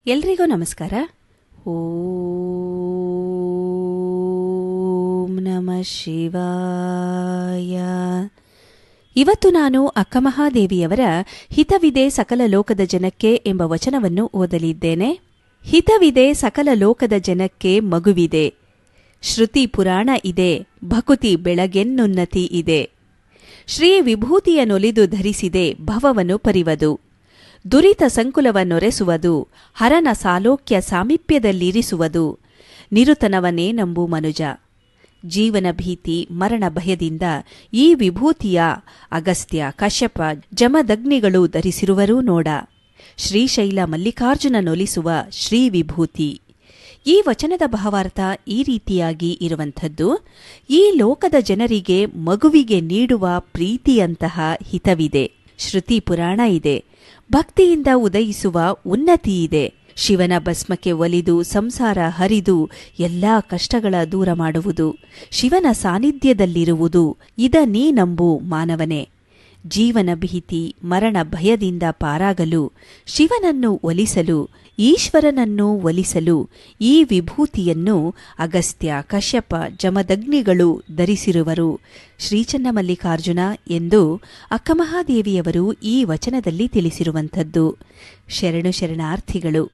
ಎಲ್ರಿಗೂ ನಮಸ್ಕಾರ. ಓಂ ನಮಃ ಶಿವಾಯ. ಇವತ್ತು ನಾನು ಅಕ್ಕಮಹಾದೇವಿಯವರ ಹಿತವಿದೆ ಸಕಲ ಲೋಕದ ಜನಕ್ಕೆ ಎಂಬ ವಚನವನ್ನು ಓದಲಿದ್ದೇನೆ. ಹಿತವಿದೆ ಸಕಲ ಲೋಕದ ಜನಕ್ಕೆ ಮಗುವಿದೆ, ಶ್ರುತಿ ಪುರಾಣ ಇದೆ, ಭಕುತಿ ಬೆಳಗೆನ್ನುನ್ನತಿ ಇದೆ. ಶ್ರೀ ವಿಭೂತಿಯನೊಲಿದು ಧರಿಸಿದೆ ಭವವನ್ನು ಪರಿವದು, ದುರಿತ ಸಂಕುಲವನ್ನೊರೆಸುವುದು, ಹರನ ಸಾಲೋಕ್ಯ ಸಾಮೀಪ್ಯದಲ್ಲಿರಿಸುವುದು. ನಿರುತನವನೇ ನಂಬು ಮನುಜ, ಜೀವನ ಭೀತಿ ಮರಣ ಭಯದಿಂದ ಈ ವಿಭೂತಿಯ ಅಗಸ್ತ್ಯ ಕಶ್ಯಪ ಜಮದಗ್ನಿಗಳು ಧರಿಸಿರುವರೂ ನೋಡ. ಶ್ರೀಶೈಲ ಮಲ್ಲಿಕಾರ್ಜುನನೊಲಿಸುವ ಶ್ರೀ ವಿಭೂತಿ. ಈ ವಚನದ ಭಾವಾರ್ಥ ಈ ರೀತಿಯಾಗಿ ಇರುವಂಥದ್ದು: ಈ ಲೋಕದ ಜನರಿಗೆ ಮಗುವಿಗೆ ನೀಡುವ ಪ್ರೀತಿಯಂತಹ ಹಿತವಿದೆ, ಶ್ರುತಿ ಪುರಾಣ ಇದೆ, ಭಕ್ತಿಯಿಂದ ಉದಯಿಸುವ ಉನ್ನತಿಯಿದೆ. ಶಿವನ ಭಸ್ಮಕ್ಕೆ ಒಲಿದು ಸಂಸಾರ ಹರಿದು ಎಲ್ಲಾ ಕಷ್ಟಗಳ ದೂರ ಮಾಡುವುದು, ಶಿವನ ಸಾನ್ನಿಧ್ಯದಲ್ಲಿರುವುದು. ಇದ ನೀ ನಂಬು ಮಾನವನೇ. ಜೀವನ ಭೀತಿ ಮರಣ ಭಯದಿಂದ ಪಾರಾಗಲು, ಶಿವನನ್ನು ಒಲಿಸಲು, ಈಶ್ವರನನ್ನು ಒಲಿಸಲು ಈ ವಿಭೂತಿಯನ್ನು ಅಗಸ್ತ್ಯ ಕಶ್ಯಪ ಜಮದಗ್ನಿಗಳು ಧರಿಸಿರುವರು. ಶ್ರೀಚನ್ನಮಲ್ಲಿಕಾರ್ಜುನ ಎಂದು ಅಕ್ಕಮಹಾದೇವಿಯವರು ಈ ವಚನದಲ್ಲಿ ತಿಳಿಸಿರುವಂಥದ್ದು. ಶರಣು ಶರಣಾರ್ಥಿಗಳು.